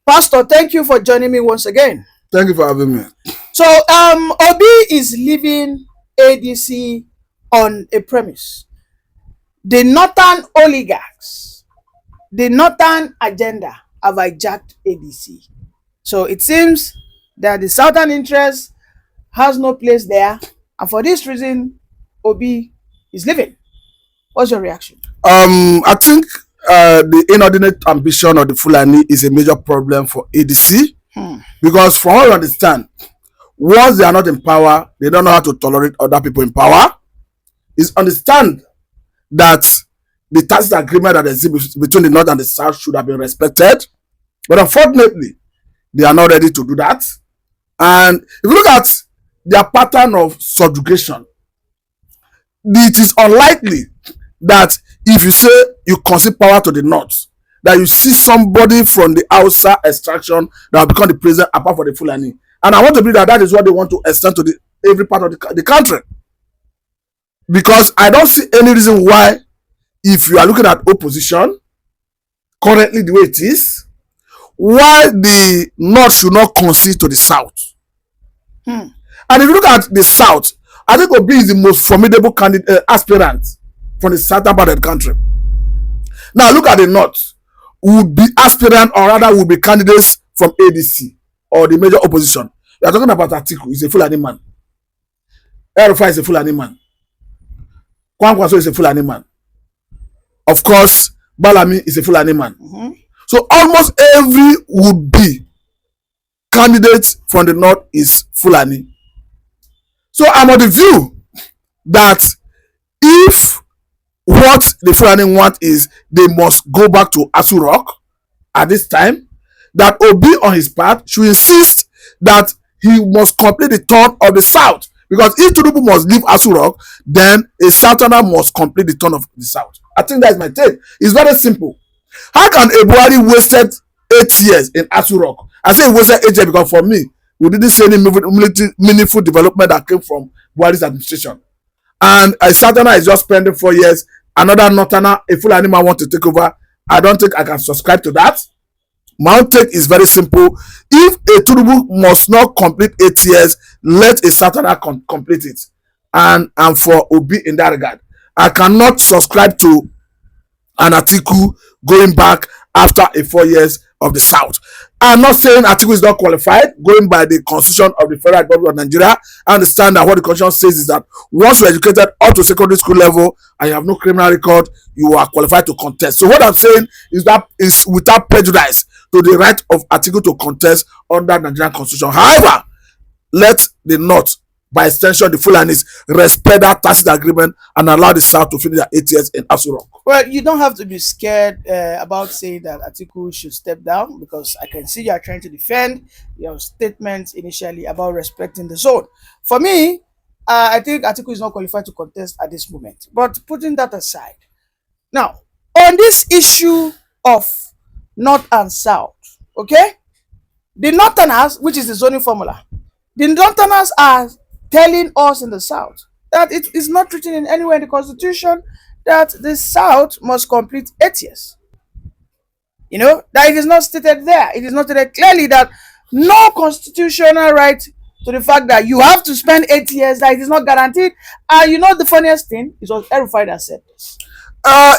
Pastor, thank you for joining me once again. Thank you for having me. So, Obi is leaving ADC on a premise. The northern oligarchs, the northern agenda have hijacked ADC. So it seems that the southern interest has no place there, and for this reason, Obi is leaving. What's your reaction? I think the inordinate ambition of the Fulani is a major problem for ADC because, from what I understand, once they are not in power, they don't know how to tolerate other people in power. Is understand that the tacit agreement that exists between the North and the South should have been respected, but unfortunately, they are not ready to do that. And if you look at their pattern of subjugation, it is unlikely that if you say you concede power to the north, that you see somebody from the Hausa extraction that will become the president apart from the Fulani. And I want to believe that that is what they want to extend to every part of the country. Because I don't see any reason why, if you are looking at opposition, currently the way it is, why the north should not concede to the south. And if you look at the south, I think Obi is the most formidable candidate, aspirant from the southern part of the country. Now look at the north, would be aspirant or rather would be candidates from ADC or the major opposition. We are talking about Atiku, he's a Fulani man. El-Rufai is a Fulani man. Kwankwaso is a Fulani man. Of course, Balami is a Fulani man. So almost every would be candidate from the north is Fulani. So I'm of the view that if what the Fulani want is they must go back to Asu Rock at this time, that Obi on his part should insist that he must complete the turn of the south. Because if Tinubu must leave Asu Rock, then a southerner must complete the turn of the south. I think that's my take. It's very simple. How can a Buhari wasted 8 years in Asu Rock? I say he wasted 8 years because for me, we didn't see any meaningful development that came from Buhari's administration. And a southerner is just spending 4 years. Another northerner, a Fulani man want to take over. I don't think I can subscribe to that. My own take is very simple. If a Tinubu must not complete 8 years, let a southerner complete it. And for Obi in that regard, I cannot subscribe to an Atiku going back after a 4 years of the South. I'm not saying Atiku is not qualified, going by the constitution of the Federal Republic of Nigeria. I understand that what the constitution says is that once you're educated up to secondary school level and you have no criminal record, you are qualified to contest. So what I'm saying is that is without prejudice to the right of Atiku to contest under Nigerian constitution. However, let the North, by extension the Fulanis, respect that tacit agreement and allow the South to finish their 8 years in Asu Rock. Well, you don't have to be scared about saying that Atiku should step down, because I can see you are trying to defend your statements initially about respecting the zone. For me, I think Atiku is not qualified to contest at this moment. But putting that aside, now, on this issue of North and South, okay, the Northerners, which is the zoning formula, the Northerners are telling us in the South that it is not written in anywhere in the Constitution that the South must complete 8 years. You know, that it is not stated there. It is not stated clearly that no constitutional right to the fact that you have to spend 8 years, that it is not guaranteed. And you know the funniest thing, it was El-Rufai that said this.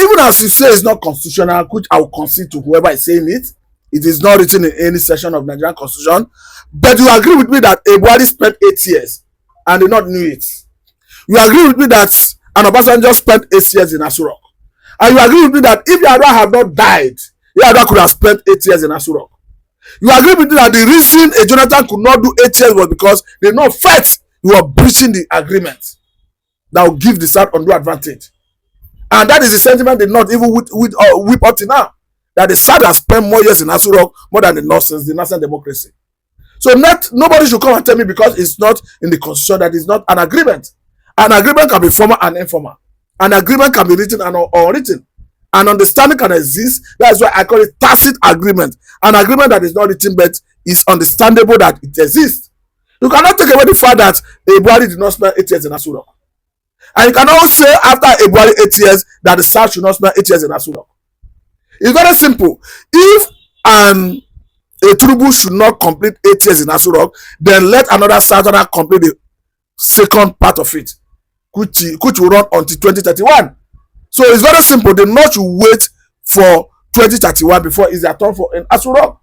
Even as you say it's not constitutional, which I will concede to whoever is saying it, it is not written in any section of Nigerian constitution. But you agree with me that Buhari spent 8 years and did not knew it. You agree with me that an Obasanjo spent 8 years in Asu Rock. And you agree with me that if Yar'Adua had not died, Yar'Adua could have spent 8 years in Asu Rock. You agree with me that the reason a Jonathan could not do 8 years was because they know first you were breaching the agreement that will give the South undue advantage. And that is the sentiment they not even whip up to now. That the South has spent more years in Asu Rock more than the North since the national democracy. So nobody should come and tell me because it's not in the constitution that it's not an agreement. An agreement can be formal and informal. An agreement can be written and unwritten. An understanding can exist. That's why I call it tacit agreement. An agreement that is not written but is understandable that it exists. You cannot take away the fact that Buhari did not spend 8 years in Asu Rock. And you cannot say after Buhari 8 years that the South should not spend 8 years in Asu Rock. It's very simple. If an a Tinubu should not complete 8 years in Aso Rock, then let another Southerner complete the second part of it, which will run until 2031. So it's very simple. The North should wait for 2031 before it's their turn for in Aso Rock.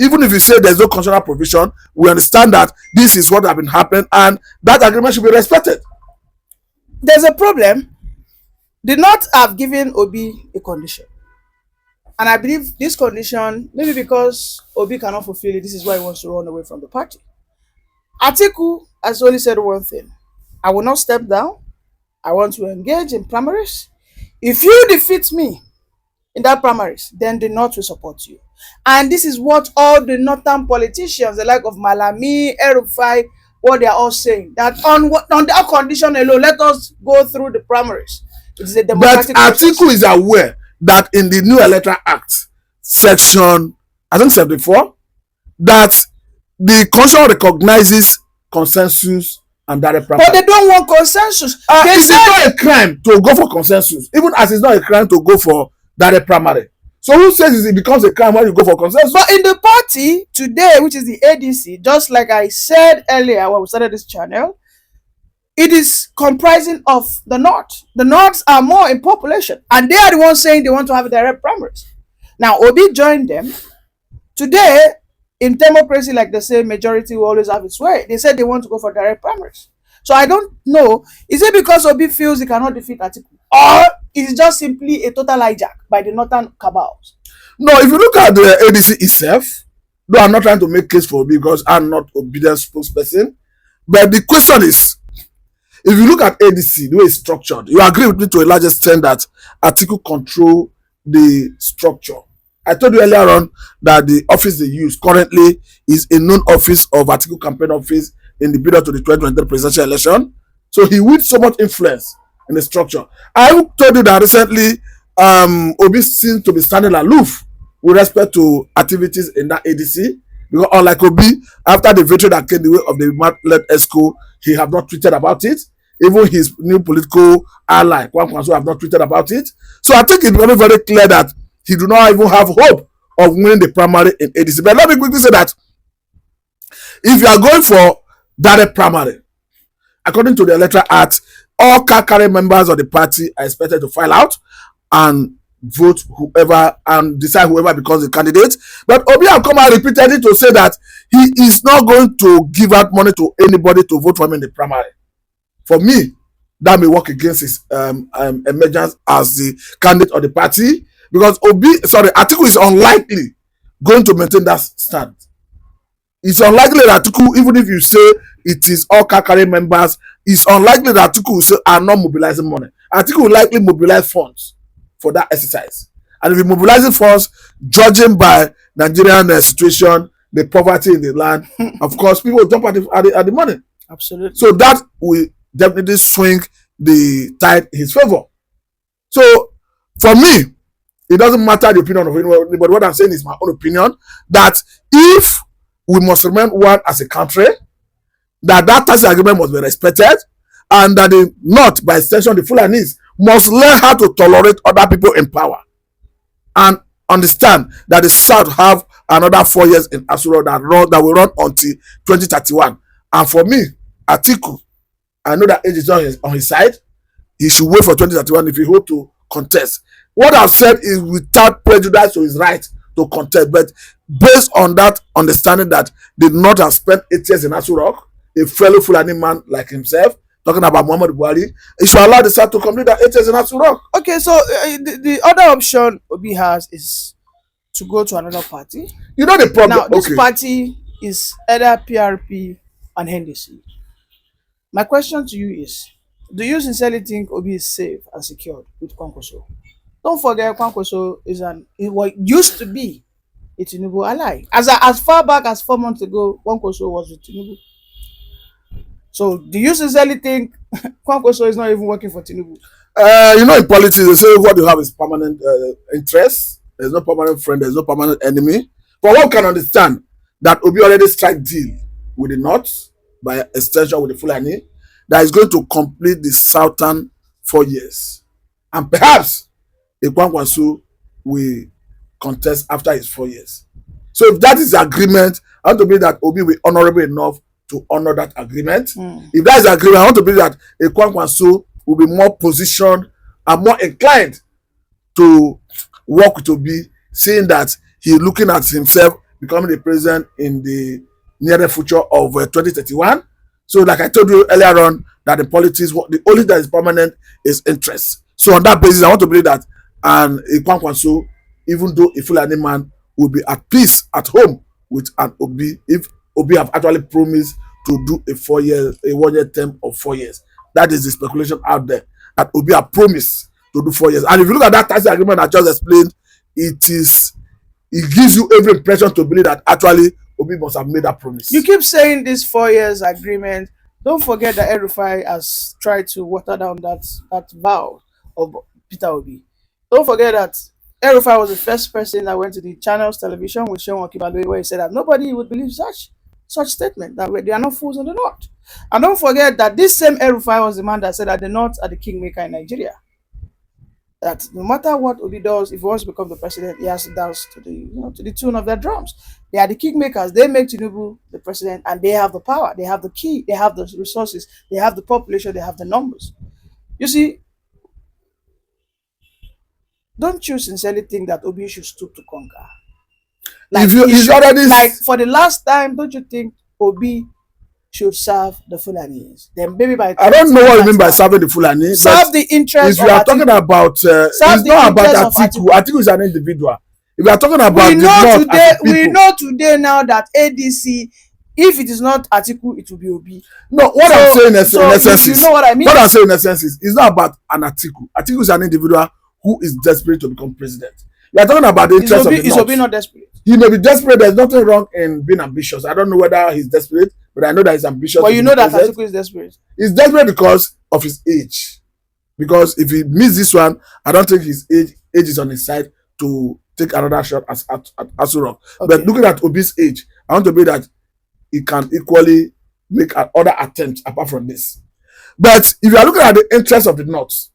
Even if you say there's no constitutional provision, we understand that this is what has been happening and that agreement should be respected. There's a problem. The North have given Obi a condition. And I believe this condition, maybe because Obi cannot fulfill it, this is why he wants to run away from the party. Atiku has only said one thing: I will not step down. I want to engage in primaries. If you defeat me in that primaries, then the North will support you. And this is what all the northern politicians, the like of Malami, El-Rufai, what they are all saying. That on that condition alone, let us go through the primaries. It is a But democratic process. Atiku is aware that in the new Electoral Act, section, I think 74, that the constitution recognizes consensus and direct But primary. they don't want consensus. They It is said not a crime to go for consensus, even as it's not a crime to go for direct primary. So who says it becomes a crime when you go for consensus? but in the party today, which is the ADC, just like I said earlier when we started this channel, it is comprising of the North. The Norths are more in population, and they are the ones saying they want to have direct primaries. Now, Obi joined them. Today, in democracy, like they say, majority will always have its way. They said they want to go for direct primaries. So I don't know. Is it because Obi feels he cannot defeat Atiku, or is it just simply a total hijack by the northern cabals? No, if you look at the ADC itself, though I'm not trying to make case for Obi because I'm not obedient spokesperson, but the question is, if you look at ADC, the way it's structured, you agree with me to a large extent that Atiku control the structure. I told you earlier on that the office they use currently is a known office of Atiku campaign office in the build up to the 2023 presidential election. So he wields so much influence in the structure. I told you that recently Obi seems to be standing aloof with respect to activities in that ADC. Because unlike Obi, after the victory that came the way of the led ESCO, he have not tweeted about it. Even his new political ally, Kwankwaso, have not tweeted about it. So I think it's becoming very clear that he do not even have hope of winning the primary in ADC. But let me quickly say that if you are going for direct primary, according to the Electoral Act, all card members of the party are expected to file out and vote whoever and decide whoever becomes the candidate. But Obi have come out repeatedly to say that he is not going to give out money to anybody to vote for him in the primary. For me, that may work against his emergence as the candidate of the party, because Atiku is unlikely going to maintain that stand. It's unlikely that Atiku, even if you say it is all carrying members, it's unlikely that Atiku will say are not mobilizing money. Atiku will likely mobilize funds for that exercise. And if he mobilizing funds, judging by Nigerian situation, the poverty in the land, of course, people will jump at the money. Absolutely. So that will definitely swing the tide in his favor. So for me, it doesn't matter the opinion of anybody. What I'm saying is my own opinion, that if we must remain one as a country, that tacit agreement must be respected, and that the North, by extension the Fulanis, must learn how to tolerate other people in power and understand that the South have another 4 years in Aso Rock that will run until 2031. And for me, Atiku, I know that age is not on his side. He should wait for 2031 if he hope to contest. What I've said is without prejudice to his right to contest, but based on that understanding that the North have spent 8 years in Aso Rock, a fellow Fulani man like himself, talking about Muhammad Buhari, he should allow the South to complete that 8 years in Aso Rock. Okay, so the other option Obi has is to go to another party. You know the problem. Now, this party is either PRP and NDC. My question to you is, do you sincerely think Obi is safe and secured with Kwankwaso? Don't forget, Kwankwaso is what used to be a Tinubu ally. As far back as 4 months ago, Kwankwaso was with Tinubu. So, do you sincerely think Kwankwaso is not even working for Tinubu? You know, in politics, they say what you have is permanent interest. There's no permanent friend. There's no permanent enemy. But one can understand that Obi already strike deal with the North, by extension with the Fulani, that is going to complete the southern 4 years. And perhaps Kwankwaso will contest after his 4 years. So if that is the agreement, I want to believe that Obi will be honorable enough to honor that agreement. If that is the agreement, I want to believe that Kwankwaso will be more positioned and more inclined to work with Obi, seeing that he's looking at himself becoming the president in the near future of 2031. So like I told you earlier on, that in politics, the only that is permanent is interest. So on that basis, I want to believe that and Kwankwaso, even though a Fulani man, will be at peace at home with an Obi, if Obi have actually promised to do a 1-year term of 4 years. That is the speculation out there, that Obi have promised to do 4 years. And if you look at that tax agreement I just explained, it gives you every impression to believe that actually Obi must have made that promise. You keep saying this 4 years agreement. Don't forget that El-Rufai has tried to water down that vow of Peter Obi. Don't forget that El-Rufai was the first person that went to the Channels television with Seun Okinbaloye, where he said that nobody would believe such statement, that they are not fools in the North. And don't forget that this same El-Rufai was the man that said that the North are the kingmaker in Nigeria. That no matter what Obi does, if he wants to become the president, he has to dance to the tune of their drums. They are the kingmakers. They make Tinubu the president, and they have the power. They have the key. They have the resources. They have the population. They have the numbers. You see, don't you sincerely think that Obi should stoop to conquer? Like, like for the last time, don't you think Obi should serve the Fulanis? Then maybe by I don't know what you mean by serving the Fulani. Serve the interest. If you are talking about, it's not about Atiku. Atiku is an individual. If you are talking about we know today now that ADC, if it is not Atiku, it will be Obi. No, what I'm saying in essence is, you know what I mean? What I'm saying in essence is, it's not about an Atiku. Atiku is an individual who is desperate to become president. We are talking about the interest of the North. Is Obi not desperate? He may be desperate. There's nothing wrong in being ambitious. I don't know whether he's desperate, but I know that he's ambitious. But you know that Atiku is desperate. He's desperate because of his age. Because if he misses this one, I don't think his age is on his side to take another shot at Aso Rock. Okay. But looking at Obi's age, I want to be that he can equally make other attempts apart from this. But if you are looking at the interest of the North,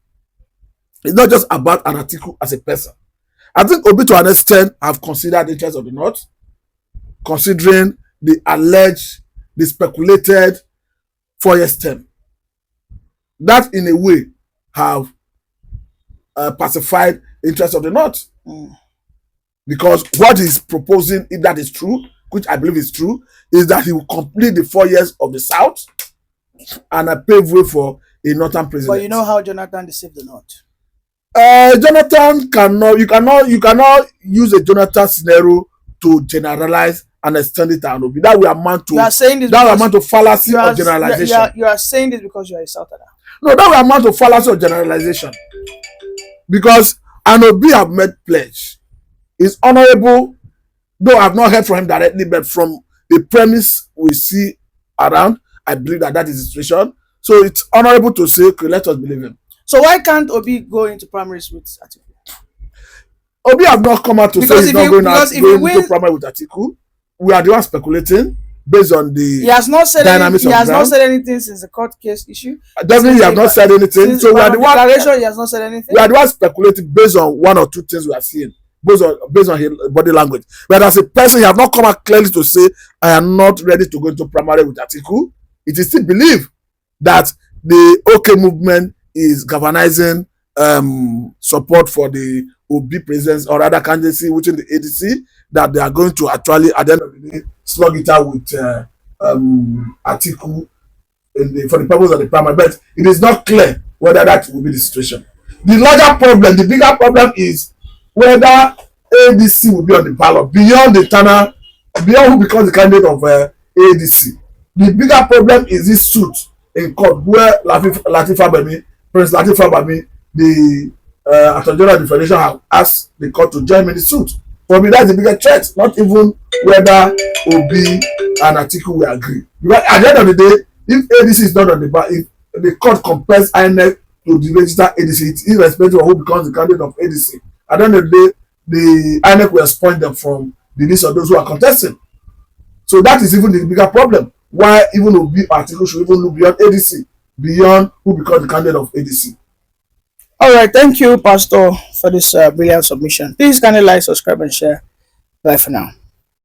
it's not just about an Atiku as a person. I think Obi, to an extent, have considered the interest of the North, considering the alleged, the speculated 4-year term. That, in a way, have pacified the interest of the North. Because what he's proposing, if that is true, which I believe is true, is that he will complete the 4 years of the South and pave way for a Northern president. But you know how Jonathan deceived the North? Jonathan you cannot use a Jonathan scenario to generalize and extend it and Obi. That will amount to fallacy of generalization. You are saying this because you are a Southerner. No, that will amount to fallacy of generalization. Because an Obi have made pledge. Is honorable, though I've not heard from him directly, but from the premise we see around, I believe that is the situation. So it's honorable to say, okay, let us believe him. So why can't Obi go into primaries with Atiku? Obi have not come out to say he's not going into primary with Atiku. We are the ones speculating based on the dynamics of the ground. He has not said anything since the court case issue. Definitely, he has not said anything. So we are the ones. He has not said anything. We are the ones speculating based on one or two things we are seeing, based on his body language. But as a person, he have not come out clearly to say, I am not ready to go into primary with Atiku. It is still believed that the OK movement is galvanizing support for the Obi presence or other candidacy within the ADC, that they are going to actually, at the end of the day, slug it out with Atiku for the purpose of the primary. But it is not clear whether that will be the situation. The bigger problem is whether ADC will be on the ballot beyond who becomes the candidate of ADC. The bigger problem is this suit in court where Lateef Fagbemi, Prince Lateef Fagbemi, the Attorney General of the Federation, have asked the court to join in the suit. For me, that's the bigger threat, not even whether Obi and Atiku will agree. Because at the end of the day, if ADC is not on the ballot, if the court compels INEC to register ADC, it's irrespective of who becomes the candidate of ADC. At the end of the day, the INEC will expunged them from the list of those who are contesting. So that is even the bigger problem. Why even Obi or Atiku should even look beyond ADC, beyond who becomes the candidate of ADC. All right, thank you, Pastor, for this brilliant submission. Please kindly like, subscribe, and share. Bye for now.